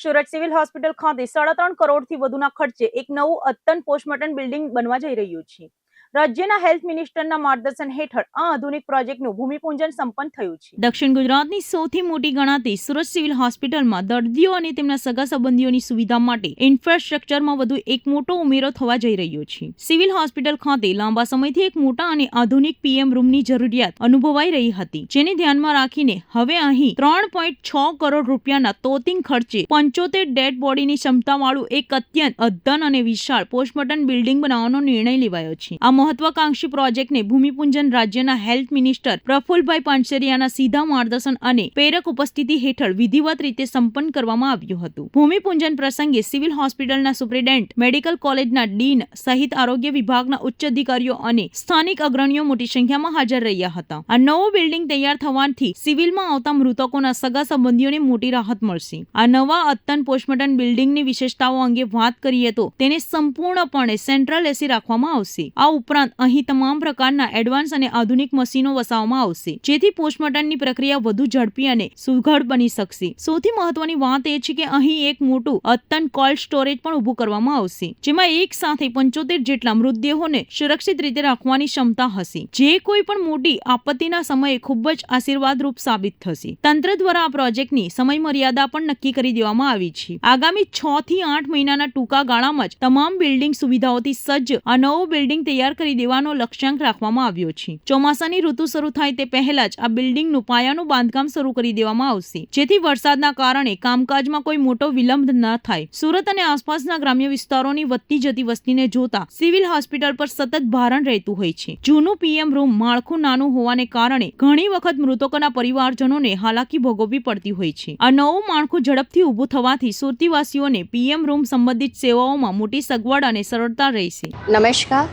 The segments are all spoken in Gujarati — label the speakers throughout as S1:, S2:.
S1: સુરત સિવિલ હોસ્પિટલ ખાતે 3.5 કરોડથી વધુના ખર્ચે એક નવું અદ્યતન પોસ્ટમોર્ટમ બિલ્ડિંગ બનવા જઈ રહ્યું છે. રાજ્યના હેલ્થ મિનિસ્ટરના માર્ગદર્શન હેઠળ આ આધુનિક પ્રોજેક્ટનું ભૂમિપૂજન સંપન્ન થયું છે. દક્ષિણ ગુજરાતની સૌથી મોટી ગણાતી સુરત સિવિલ હોસ્પિટલમાં દર્દીઓ અને તેમના સગા સંબંધીઓની સુવિધા માટે ઇન્ફ્રાસ્ટ્રક્ચરમાં વધુ એક મોટો ઉમેરો થવા જઈ રહ્યો છે. સિવિલ હોસ્પિટલ ખાતે લાંબા સમયથી એક મોટા અને આધુનિક પીએમ રૂમની જરૂરિયાત અનુભવાઈ રહી હતી, જેને ધ્યાનમાં રાખીને હવે અહીં 3.6 કરોડ રૂપિયાના તોતિંગ ખર્ચે 75 ડેડ બોડીની ક્ષમતાવાળું એક અત્યંત અદ્યતન અને વિશાળ પોસ્ટમોર્ટમ બિલ્ડિંગ બનાવવાનો નિર્ણય લેવાયો છે. આ મહત્વાકાંક્ષી પ્રોજેક્ટને ભૂમિપૂજન રાજ્યના હેલ્થ મિનિસ્ટર પ્રફુલભાઈ પાનસેરિયાના સીધા માર્ગદર્શન અને પ્રેરક ઉપસ્થિતિ હેઠળ વિધિવત રીતે સંપન્ન કરવામાં આવ્યું હતું. ભૂમિપૂજન પ્રસંગે સિવિલ હોસ્પિટલના સુપ્રિન્ટેન્ડન્ટ, મેડિકલ કોલેજના ડીન સહિત આરોગ્ય વિભાગના ઉચ્ચ અધિકારીઓ અને સ્થાનિક અગ્રણીઓ મોટી સંખ્યામાં હાજર રહ્યા હતા. આ નવો બિલ્ડિંગ તૈયાર થવાથી સિવિલમાં આવતા મૃતકોના સગા સંબંધીઓને મોટી રાહત મળશે. આ નવા અદ્યતન પોસ્ટમોર્ટમ બિલ્ડિંગની વિશેષતાઓ અંગે વાત કરીએ તો તેને સંપૂર્ણપણે સેન્ટ્રલ એસી રાખવામાં આવશે. આ ઉપરાંત અહીં તમામ પ્રકારના એડવાન્સ અને આધુનિક મશીનો વસાવવામાં આવશે, જેથી પોસ્ટમોર્ટમની પ્રક્રિયા વધુ ઝડપી અને સુઘડ બની શકશે. સૌથી મહત્વની વાત એ છે કે અહીં એક મોટું અદ્યતન કોલ્ડ સ્ટોરેજ પણ ઊભું કરવામાં આવશે, જેમાં એક સાથે 75 જેટલા મૃતદેહોને સુરક્ષિત રીતે રાખવાની ક્ષમતા હશે, જે કોઈ પણ મોટી આપત્તિના સમયે ખૂબ જ આશીર્વાદરૂપ સાબિત થશે. તંત્ર દ્વારા આ પ્રોજેક્ટની સમયમર્યાદા પણ નક્કી કરી દેવામાં આવી છે. આગામી 6 થી 8 મહિનાના ટૂંકા ગાળામાં જ તમામ બિલ્ડિંગ સુવિધાઓથી સજ્જ આ નવો બિલ્ડિંગ તૈયાર કરી દેવાનો લક્ષ્યાંક રાખવામાં આવ્યો છે. ચોમાસાની ઋતુ શરૂ થાય તે પહેલા જ આ બિલ્ડિંગનું પાયાનું બાંધકામ શરૂ કરી દેવામાં આવશે, જેથી વરસાદના કારણે કામકાજમાં કોઈ મોટો વિલંબ ન થાય. સુરત અને આસપાસના ગ્રામ્ય વિસ્તારોની વધતી જતી વસ્તીને જોતા સિવિલ હોસ્પિટલ પર સતત ભારણ રહેતું હોય છે. જૂનું પીએમ રૂમ માળખું નાનું હોવાને કારણે ઘણી વખત મૃતકોના પરિવારજનોને હાલાકી ભોગવવી પડતી હોય છે. આ નવું માળખું ઝડપથી ઊભું થવાથી સુરતીવાસીઓને પીએમ રૂમ સંબંધિત સેવાઓમાં મોટી સગવડ અને સરળતા રહેશે.
S2: નમસ્કાર.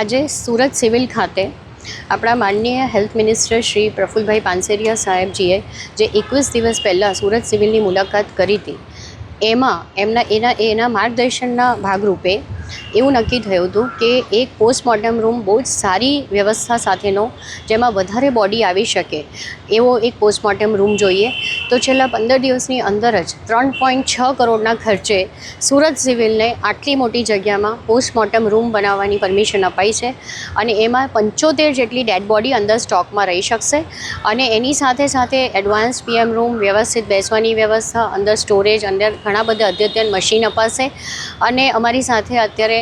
S2: આજે સુરત સિવિલ ખાતે આપણા માનનીય હેલ્થ મિનિસ્ટર શ્રી પ્રફુલભાઈ પાનસેરિયા સાહેબજીએ જે 21 દિવસ પહેલાં સુરત સિવિલની મુલાકાત કરી હતી, એમાં એના માર્ગદર્શનના ભાગરૂપે એવું નક્કી થયું હતું કે એક પોસ્ટમોર્ટમ રૂમ બહુ જ સારી વ્યવસ્થા સાથેનો, જેમાં વધારે બોડી આવી શકે એવો એક પોસ્ટમોર્ટમ રૂમ જોઈએ. તો છેલ્લા 15 દિવસની અંદર જ 3.6 કરોડના ખર્ચે સુરત સિવિલને આટલી મોટી જગ્યામાં પોસ્ટમોર્ટમ રૂમ બનાવવાની પરમિશન અપાઈ છે, અને એમાં 75 જેટલી ડેડ બોડી અંદર સ્ટોકમાં રહી શકશે. અને એની સાથે સાથે એડવાન્સ પીએમ રૂમ, વ્યવસ્થિત બેસવાની વ્યવસ્થા, અંદર સ્ટોરેજ, અંદર ઘણા બધા અદ્યતન મશીન અપાશે. અને અમારી સાથે અત્યારે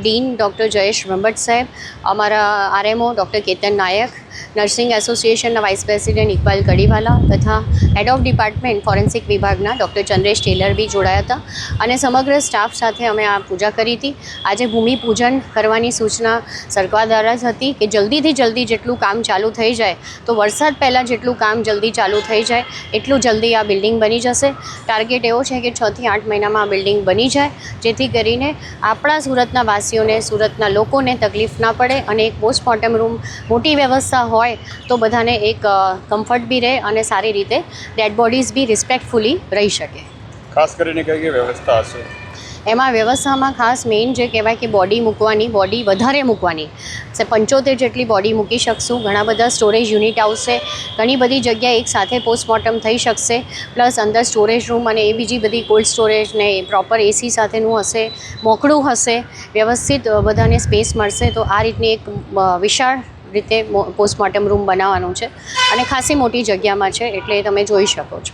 S2: ડીન ડૉક્ટર જયેશ બ્રહ્મભટ્ટ સાહેબ, અમારા આરએમઓ ડૉક્ટર કેતન નાયક, નર્સિંગ એસોસિએશનના વાઇસ પ્રેસિડેન્ટ ઇકબાલ કડીવાલા તથા હેડ ઓફ ડિપાર્ટમેન્ટ ફોરેન્સિક વિભાગના ડૉક્ટર ચંદ્રેશ ટેલર બી જોડાયા હતા. અને સમગ્ર સ્ટાફ સાથે અમે આ પૂજા કરી હતી. આજે ભૂમિપૂજન કરવાની સૂચના સરકાર દ્વારા જ હતી કે જલ્દીથી જલ્દી જેટલું કામ ચાલુ થઈ જાય, તો વરસાદ પહેલાં જેટલું કામ જલ્દી ચાલુ થઈ જાય એટલું જલ્દી આ બિલ્ડિંગ બની જશે. ટાર્ગેટ એવો છે કે 6 થી 8 મહિનામાં આ બિલ્ડિંગ બની જાય, જેથી કરીને આપણા સુરતના વાસીઓને, સુરતના લોકોને તકલીફ ના પડે. અને એક પોસ્ટમોર્ટમ રૂમ મોટી વ્યવસ્થા હોય તો બધાને એક કમ્ફર્ટ બી રહે અને સારી રીતે ડેડ બોડીઝ બી રિસ્પેક્ટફુલી રહી શકે.
S3: ખાસ કરીને કઈ વ્યવસ્થા હશે
S2: એમાં? વ્યવસ્થામાં ખાસ મેઇન જે કહેવાય કે બોડી વધારે મૂકવાની 75 જેટલી બોડી મૂકી શકશું. ઘણા બધા સ્ટોરેજ યુનિટ આવશે, ઘણી બધી જગ્યાએ એક સાથે પોસ્ટમોર્ટમ થઈ શકશે. પ્લસ અંદર સ્ટોરેજ રૂમ અને એ બીજી બધી કોલ્ડ સ્ટોરેજ ને પ્રોપર એસી સાથેનું હશે, મોકળું હશે, વ્યવસ્થિત બધાને સ્પેસ મળશે. તો આ રીતની એક વિશાળ રીતે પોસ્ટમોર્ટમ રૂમ બનાવવાનું છે, અને ખાસી મોટી જગ્યામાં છે, એટલે તમે જોઈ શકો છો.